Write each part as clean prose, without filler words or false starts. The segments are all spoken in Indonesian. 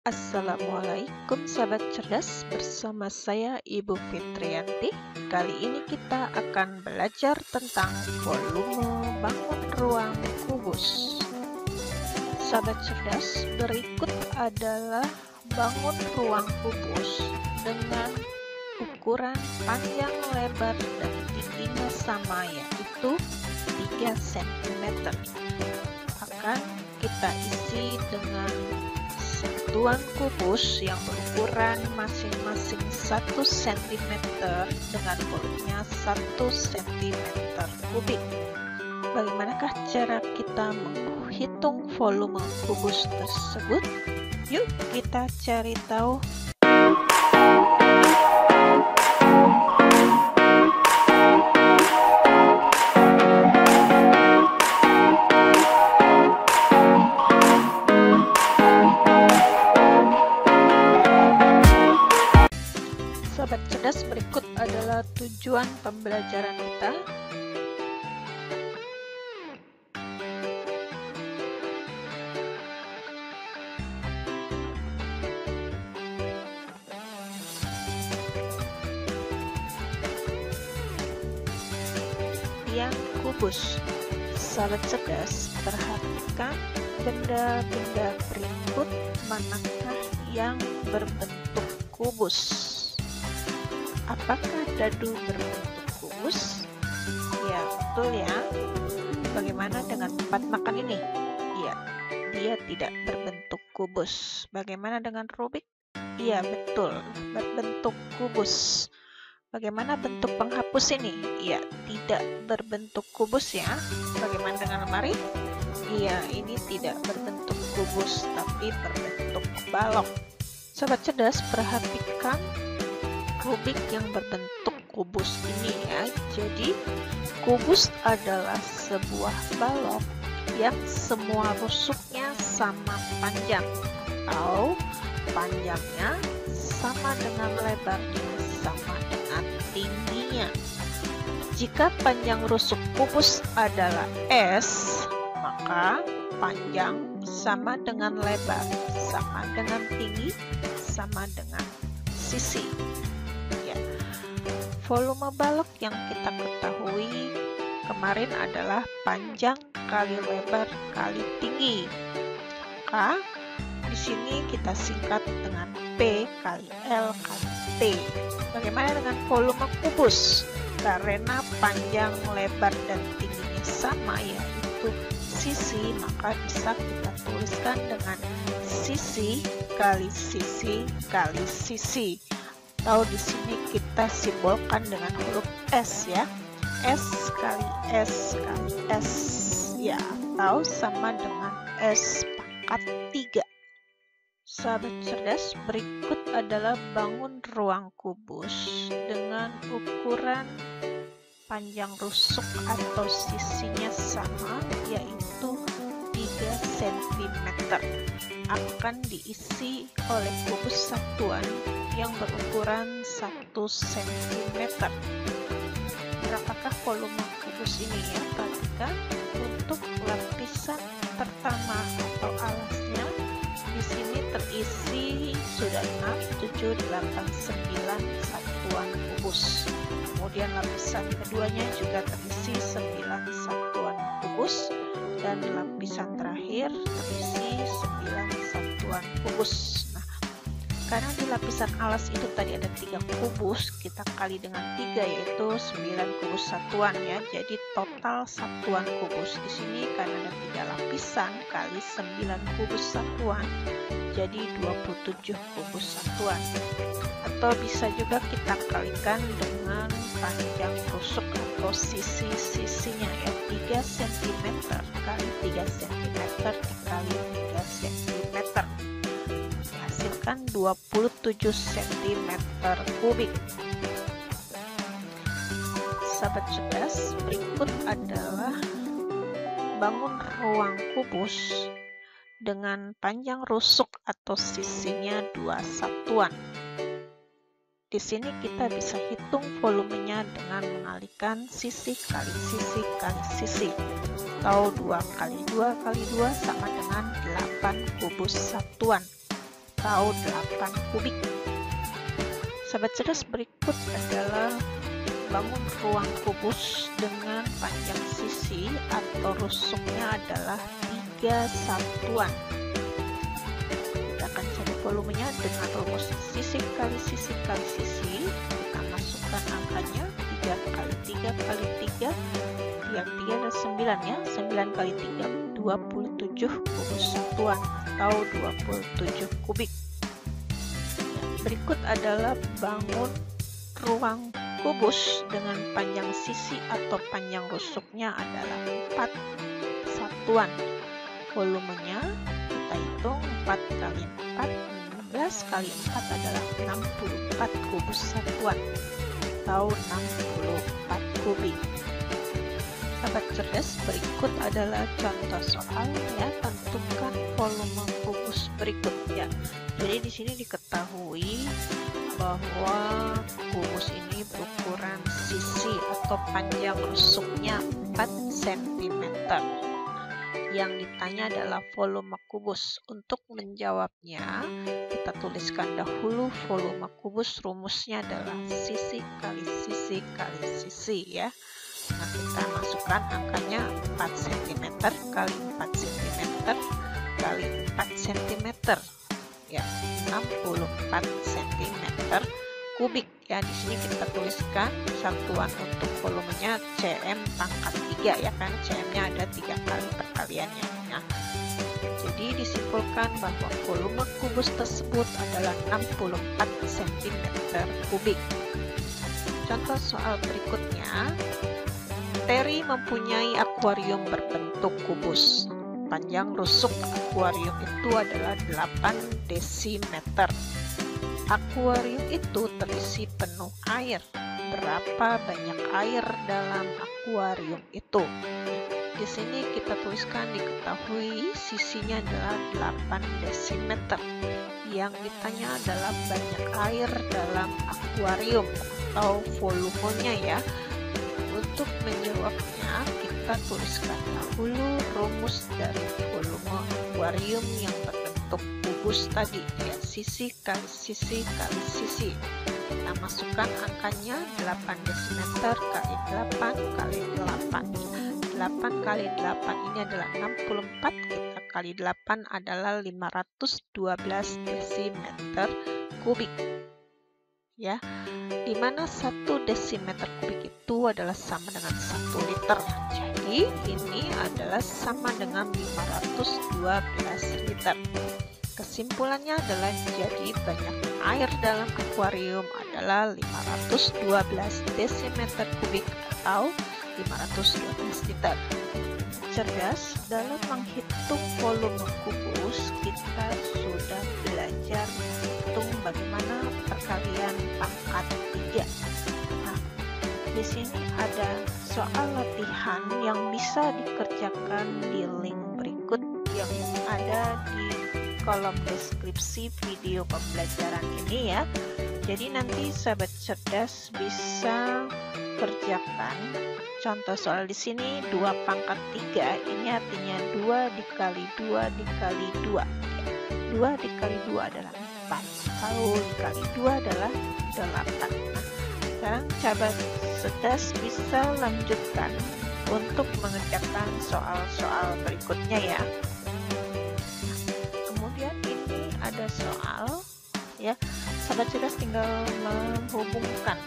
Assalamualaikum sahabat cerdas, bersama saya Ibu Fitriyanti. Kali ini kita akan belajar tentang volume bangun ruang kubus. Sahabat cerdas, berikut adalah bangun ruang kubus dengan ukuran panjang, lebar, dan tingginya sama, yaitu 3 cm. Akan kita isi dengan satuan kubus yang berukuran masing-masing 1 cm dengan volumenya 1 cm kubik. Bagaimanakah cara kita menghitung volume kubus tersebut? Yuk kita cari tahu. Sobat cerdas, berikut adalah tujuan pembelajaran kita. Tiang kubus. Sobat cerdas, perhatikan benda-benda berikut manakah yang berbentuk kubus. Apakah dadu berbentuk kubus? Ya, betul ya. Bagaimana dengan tempat makan ini? Ya, dia tidak berbentuk kubus. Bagaimana dengan Rubik? Iya, betul, berbentuk kubus. Bagaimana bentuk penghapus ini? Ya, tidak berbentuk kubus ya. Bagaimana dengan lemari? Iya, ini tidak berbentuk kubus, tapi berbentuk balok. Sobat cerdas, perhatikan Rubik yang berbentuk kubus ini ya. Jadi kubus adalah sebuah balok yang semua rusuknya sama panjang, atau panjangnya sama dengan lebarnya sama dengan tingginya. Jika panjang rusuk kubus adalah S, maka panjang sama dengan lebar sama dengan tinggi sama dengan sisi. Volume balok yang kita ketahui kemarin adalah panjang kali lebar kali tinggi. Maka di sini kita singkat dengan P kali L kali T. Bagaimana dengan volume kubus? Karena panjang, lebar, dan tingginya sama, yaitu sisi, maka bisa kita tuliskan dengan sisi kali sisi kali sisi. Atau di sini kita simbolkan dengan huruf S ya. S kali S kali S ya, atau sama dengan S pangkat 3. Sahabat cerdas, berikut adalah bangun ruang kubus dengan ukuran panjang rusuk atau sisinya sama, yaitu 3 cm. Akan diisi oleh kubus satuan yang berukuran 1 cm. Berapakah volume kubus ini ya? Perhatikan untuk lapisan pertama atau alasnya di sini terisi sudah 6, 7, 8, 9 satuan kubus. Kemudian lapisan keduanya juga terisi 9 satuan kubus, dan lapisan terakhir terisi 9 satuan kubus. Karena di lapisan alas itu tadi ada 3 kubus, kita kali dengan 3 yaitu 9 kubus satuan ya. Jadi total satuan kubus di sini karena ada 3 lapisan kali 9 kubus satuan, jadi 27 kubus satuan. Atau bisa juga kita kalikan dengan panjang rusuk atau sisi-sisinya ya, 3 cm kali 3 cm dikali 3 cm. Hasilkan 27 cm kubik. Sahabat cerdas, berikut adalah bangun ruang kubus dengan panjang rusuk atau sisinya 2 satuan. Di sini kita bisa hitung volumenya dengan mengalihkan sisi kali sisi kali sisi, atau 2 kali 2 kali 2 sama dengan 8 kubus satuan. atau 8 kubik. Sahabat cerdas, berikut adalah bangun ruang kubus dengan panjang sisi atau rusuknya adalah 3 satuan. Kita akan cari volumenya dengan rumus sisi kali sisi kali sisi. Kita masukkan angkanya 3 kali 3 kali 3, yang 3 adalah 9 ya. 9 kali 3 27 kubus satuan atau 27 kubik. Berikut adalah bangun ruang kubus dengan panjang sisi atau panjang rusuknya adalah 4 satuan. Volumenya kita hitung 4 kali 4, 16 kali 4 adalah 64 kubus satuan atau 64 kubik. Sahabat cerdas, berikut adalah contoh soal ya. Tentukan volume kubus berikutnya. Jadi di sini diketahui bahwa kubus ini berukuran sisi atau panjang rusuknya 4 cm. Yang ditanya adalah volume kubus. Untuk menjawabnya, kita tuliskan dahulu volume kubus. Rumusnya adalah sisi kali sisi kali sisi ya. Nah, kita masukkan angkanya 4 cm kali 4 cm kali 4 cm ya, 64 cm kubik ya. Di sini kita tuliskan satuan untuk volumenya cm pangkat 3 ya, kan cm-nya ada 3 kali perkaliannya. Nah, jadi disimpulkan bahwa volume kubus tersebut adalah 64 cm kubik. Contoh soal berikutnya. Terry mempunyai akuarium berbentuk kubus. Panjang rusuk akuarium itu adalah 8 desimeter. Akuarium itu terisi penuh air. Berapa banyak air dalam akuarium itu? Di sini kita tuliskan, diketahui sisinya adalah 8 desimeter. Yang ditanya adalah banyak air dalam akuarium atau volumenya ya. Untuk menjawabnya, kita tuliskan dahulu rumus dari volume akuarium yang berbentuk kubus tadi ya, sisi kali sisi kali sisi. Kita masukkan angkanya 8 desimeter kali 8 kali 8. 8 kali 8 ini adalah 64, kita kali 8 adalah 512 desimeter kubik ya, dimana 1 desimeter kubik itu adalah sama dengan 1 liter. Jadi ini adalah sama dengan 512 liter. Kesimpulannya adalah jadi banyak air dalam akuarium adalah 512 desimeter kubik atau 512 liter. Cerdas, dalam menghitung volume kubus kita sudah belajar menghitung bagaimana perkalian pangkat 3. Nah, di sini ada soal latihan yang bisa dikerjakan di link berikut yang ada di kolom deskripsi video pembelajaran ini ya. Jadi nanti sahabat cerdas bisa kerjakan contoh soal di sini 2 pangkat 3, ini artinya 2 dikali 2 dikali 2. 2 dikali 2 adalah 4, kalau dikali 2 adalah 8. Nah, sekarang sahabat cerdas bisa lanjutkan untuk mengerjakan soal-soal berikutnya ya. Kemudian ini ada soal ya, sahabat cerdas tinggal menghubungkan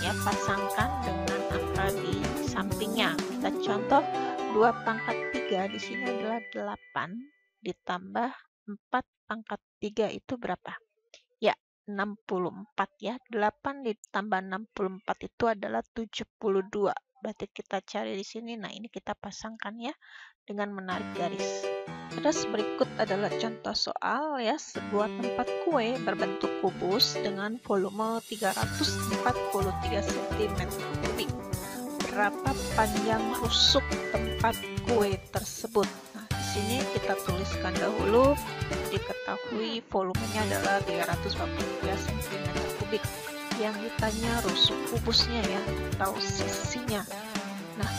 ya, pasangkan dengan angka di sampingnya. Kita contoh 2 pangkat 3 di sini adalah 8 ditambah 4 pangkat 3 itu berapa? Ya, 64 ya. 8 ditambah 64 itu adalah 72. Berarti kita cari di sini. Nah, ini kita pasangkan ya dengan menarik garis. Terus berikut adalah contoh soal ya, sebuah tempat kue berbentuk kubus dengan volume 343 cm kubik. Berapa panjang rusuk tempat kue tersebut? Nah, di sini kita tuliskan dahulu, diketahui volumenya adalah 343 cm kubik. Yang ditanya rusuk kubusnya ya, atau sisinya. Nah,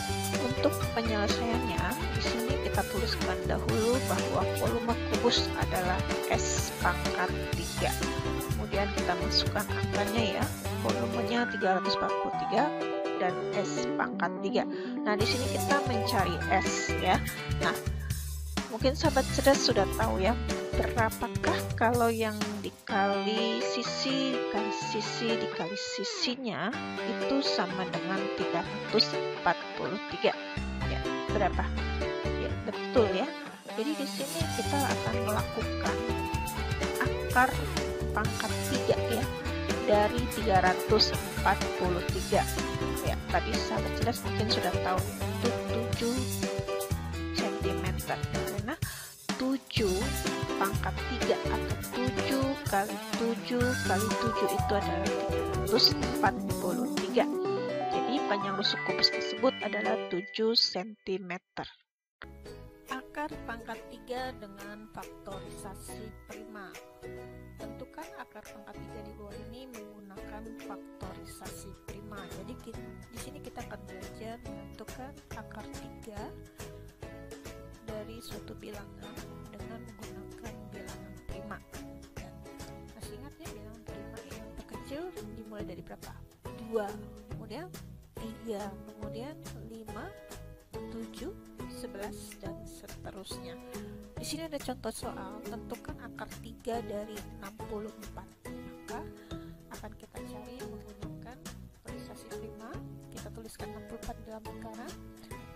untuk untuk penyelesaiannya, di sini kita tuliskan dahulu bahwa volume kubus adalah S pangkat 3. Kemudian kita masukkan angkanya ya, volumenya 343 dan S pangkat 3. Nah, di sini kita mencari S ya. Nah, mungkin sahabat cerdas sudah tahu ya, berapakah kalau yang dikali sisi dikali sisinya itu sama dengan 343. Ya, berapa? Ya, betul ya. Jadi di sini kita akan melakukan akar pangkat 3 ya dari 343. Ya, tadi sahabat cerdas mungkin sudah tahu itu 7 cm. Karena 7 pangkat 3 atau 7 kali 7 kali 7 itu adalah 343. Jadi panjang rusuk kubus tersebut adalah 7 cm. Akar pangkat 3 dengan faktorisasi prima. Tentukan akar pangkat 3 di bawah ini menggunakan faktorisasi prima. Jadi di sini kita akan belajar menentukan akar 3 dari suatu bilangan dengan menggunakan bilangan prima. Dan masih ingat ya, bilangan prima yang terkecil dimulai dari berapa? 2, kemudian 3, kemudian 5, 7, 11 dan seterusnya. Di sini ada contoh soal, tentukan akar 3 dari 64. Maka akan kita cari menggunakan faktorisasi prima. Kita tuliskan 64 dalam lingkaran.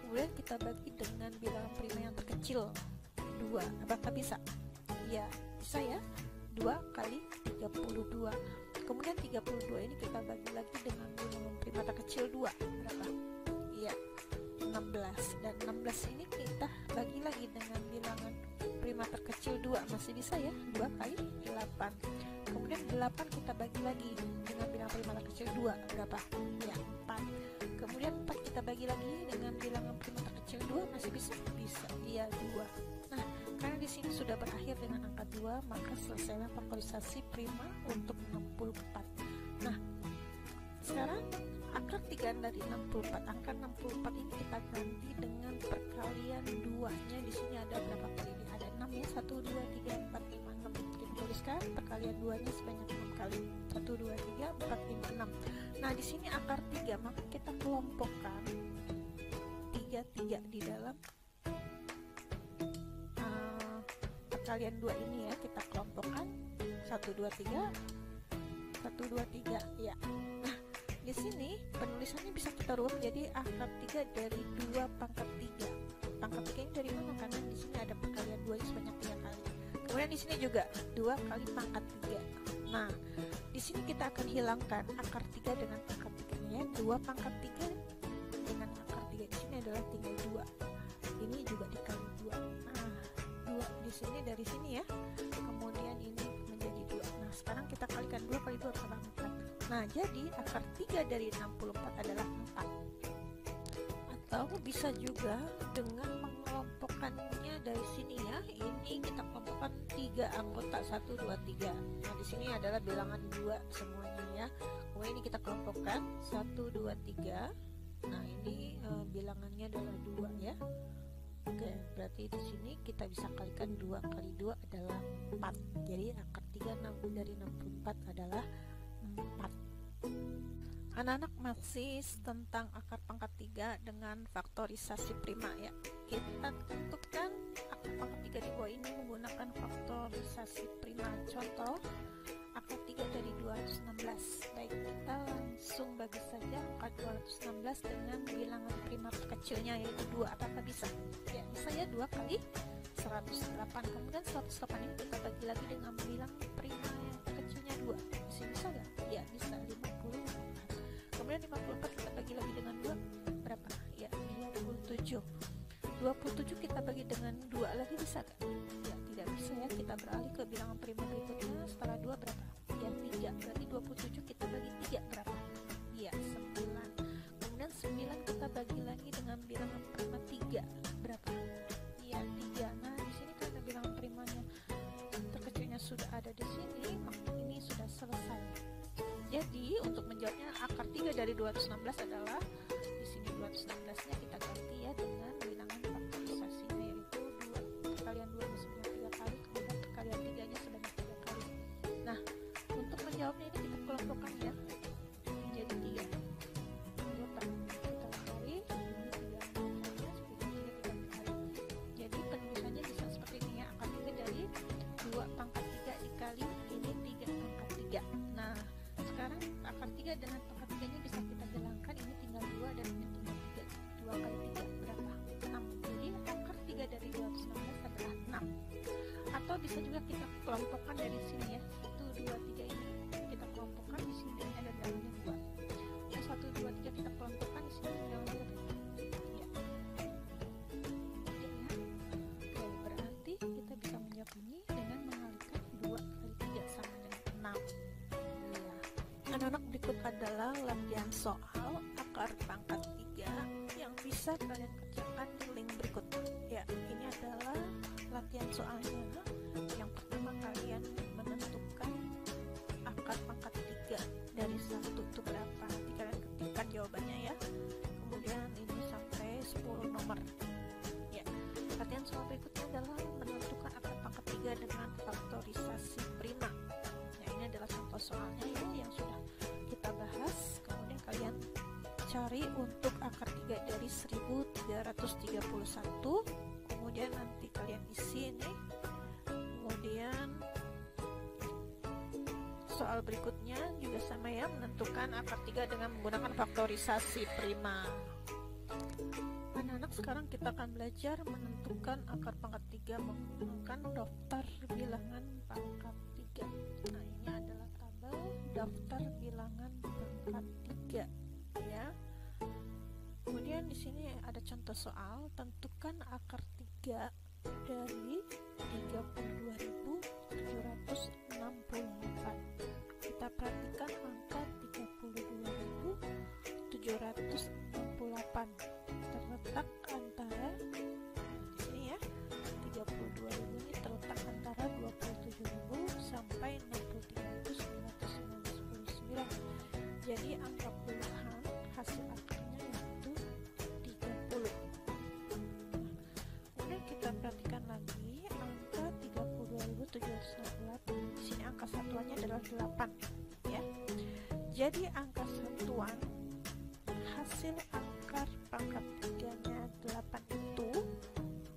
Kemudian kita bagi dengan bilangan prima yang terkecil 2. Apakah bisa? Ya, bisa ya. 2 kali 32. Kemudian 32 ini kita bagi lagi dengan bilangan prima terkecil 2. Berapa? Ya, 16. Dan 16 ini kita bagi lagi dengan bilangan prima terkecil 2. Masih bisa ya. 2 kali 8. Kemudian 8 kita bagi lagi dengan bilangan prima terkecil 2. Berapa? Ya, 4. Kemudian 4 kita bagi lagi dengan bilangan prima terkecil 2. Masih bisa? Bisa. Iya, 2. Nah, karena di sini sudah berakhir dengan angka 2, maka selesailah faktorisasi prima untuk 64. Nah, sekarang akar 3 dari 64. Angka 64 ini kita ganti dengan perkalian 2-nya. Di sini ada berapa kali? Ini ada 6 ya. 1, 2, 3, 4, 5, 6. Kita tuliskan perkalian 2-nya sebanyak 6 kali. 1, 2, 3, 4, 5, 6. Nah, di sini akar 3, maka kita kelompokkan 3 di dalam perkalian 2 ini ya. Kita kelompokkan 1, 2, 3, 1, 2, 3 ya. Nah, di sini penulisannya bisa kita rubah jadi akar 3 dari 2 pangkat 3. Pangkat 3 ini dari mana? Karena di sini ada perkalian 2 sebanyak 3 kali. Kemudian di sini juga 2 kali pangkat 3. Nah, di sini kita akan hilangkan akar 3 dengan pangkat 3 ya. 2 pangkat 3 dengan akar 3 di sini adalah tinggal 2. Ini juga dikali 2. Nah, 2 di sini dari sini ya. Kemudian ini menjadi 2. Nah, sekarang kita kalikan 2 kali 2 sama 4. Nah, jadi akar 3 dari 64 adalah 4. Atau bisa juga dengan mengelompokkannya dari sini ya. Ini kita kelompokkan 3 anggota 1, 2, 3. Nah, di sini adalah bilangan 2 semuanya ya. Kemudian ini kita kelompokkan 1, 2, 3. Nah, ini bilangannya adalah 2 ya. Oke, berarti di sini kita bisa kalikan 2 kali 2 adalah 4. Jadi akar 3 dari 64 adalah 4. Anak-anak masih tentang akar pangkat 3 dengan faktorisasi prima ya. Kita tentukan akar pangkat 3 di bawah ini menggunakan faktorisasi prima. Contoh, akar 3 dari 216. Baik, kita langsung bagi saja akar 216 dengan bilangan prima terkecilnya yaitu 2. Apakah bisa? Ya, bisa ya. 2 kali 108. Kemudian 108 ini kita bagi lagi dengan bilangan prima yang terkecilnya 2. Bisa nggak? Ya, bisa. 54. Kemudian 54 kita bagi lagi dengan 2. Berapa? Ya, 27. 27 kita bagi dengan 2 lagi bisa nggak? Ya, tidak bisa ya. Kita beralih ke bilangan prima berikutnya. Setelah 2 berapa? Ya, 3. Berarti 27 kita bagi 3 berapa? Ya, 9. Kemudian 9 kita bagi lagi dengan bilangan prima 3. Berapa? Ya, 3. Nah, di sini karena bilangan primanya terkecilnya sudah ada di sini, maka ini sudah selesai. Jadi untuk menjawabnya akar 3 dari 216 adalah di sini 216-nya kita ganti ya akar 3 dengan pangkat 3-nya bisa kita bilangkan, ini tinggal 2 dan ini tinggal 3. 2 kali 3 berapa? 6. Jadi akar 3 dari 216 adalah 6. Atau bisa juga kita kelompokkan dari sini ya. 1, 2, 3 ini kita kelompokkan, di sini ada dalamnya 2. Yang 1, 2, 3 kita kelompokkan, di sini dalamnya 3. Ya. Oke, berarti kita bisa menjawab ini dengan mengalikan 2 kali 3 sama dengan 6. Ya. Anak-anak, berikut adalah latihan soal akar pangkat 3 yang bisa kalian kerjakan di link berikut. Ya, ini adalah latihan soalnya. Yang pertama, kalian menentukan akar pangkat 3 dari 1 itu berapa. Nanti kalian ketikkan jawabannya ya. Kemudian ini sampai 10 nomor. Ya, latihan soal berikutnya adalah menentukan akar pangkat 3 dengan faktorisasi prima. Nah, ini adalah contoh soalnya ya yang sudah kita bahas. Kemudian kalian cari untuk akar 3 dari 1331. Kemudian nanti kalian isi ini. Kemudian soal berikutnya juga sama ya, menentukan akar 3 dengan menggunakan faktorisasi prima. Anak-anak, sekarang kita akan belajar menentukan akar pangkat 3 menggunakan daftar bilangan pangkat 3. Nah, ini adalah tabel daftar bilangan pangkat 3 ya. Kemudian di sini ada contoh soal, tentukan akar 3 dari 32.768. Kita perhatikan angka 32.768 terletak antara di sini ya. 32.000 ini terletak antara 27.000 sampai 63.999. Jadi angka puluhan hasil akarnya yaitu 30. Kemudian kita perhatikan lagi angka 32.768. Di sini angka satuannya adalah 8 ya. Jadi angka satuan hasil akar pangkat 3-nya 8 itu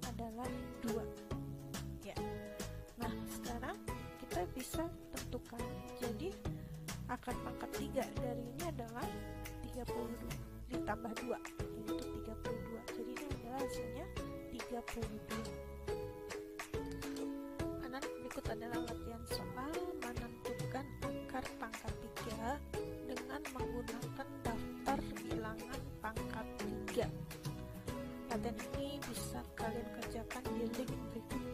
adalah 2 ya. Nah, sekarang kita bisa tentukan. Jadi akar pangkat 3 dari ini adalah 32 ditambah 2 yaitu 32. Jadi ini adalah hasilnya 32. Anak, berikut adalah latihan soal menentukan akar pangkat 3 dengan menggunakan daftar bilangan pangkat 3. Latihan ini bisa kalian kerjakan di link berikut.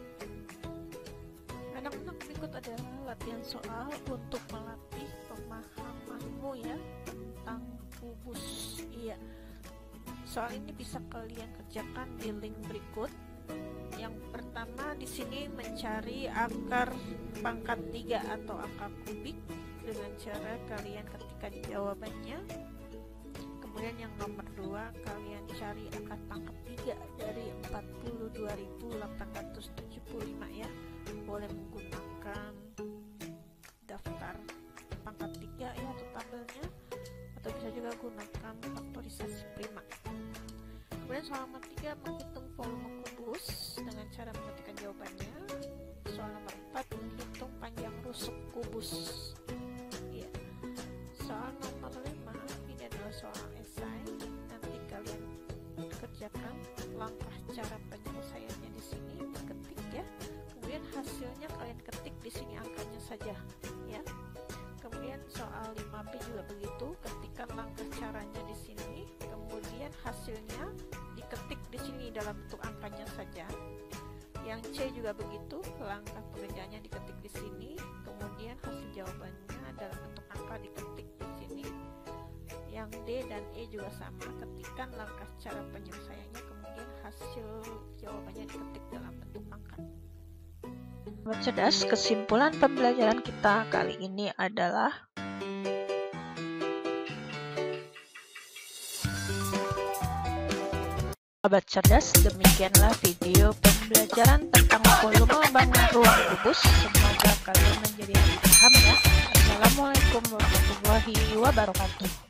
Anak-anak, berikut adalah latihan soal untuk melatih pemahamanmu ya tentang kubus. Iya. Soal ini bisa kalian kerjakan di link berikut. Yang pertama di sini mencari akar pangkat 3 atau angka kubik dengan cara kalian ketikkan jawabannya. Kemudian yang nomor 2, kalian cari akar pangkat 3 dari 42.875 ya. Boleh menggunakan daftar pangkat 3 ya atau tabelnya, atau bisa juga gunakan faktorisasi prima. Kemudian soal nomor 3, menghitung volume kubus dengan cara mengetikkan jawabannya. Soal nomor 4, menghitung panjang rusuk kubus. Ya. Soal nomor 5, ini adalah soal esai. Nanti kalian kerjakan langkah cara penyelesaiannya di sini, ketik ya. Kemudian hasilnya kalian ketik di sini angkanya saja ya. Kemudian soal 5B juga begitu, ketikkan langkah caranya di sini, kemudian hasilnya diketik di sini dalam bentuk angkanya saja. Yang C juga begitu, langkah pengerjaannya diketik di sini, kemudian hasil jawabannya dalam bentuk angka diketik di sini. Yang D dan E juga sama, ketikkan langkah cara penyelesaiannya, kemudian hasil jawabannya diketik dalam bentuk angka. Sobat cerdas, kesimpulan pembelajaran kita kali ini adalah Sobat cerdas, demikianlah video pembelajaran tentang volume bangun ruang kubus. Semoga kalian menjadi lebih paham ya. Assalamualaikum warahmatullahi wabarakatuh.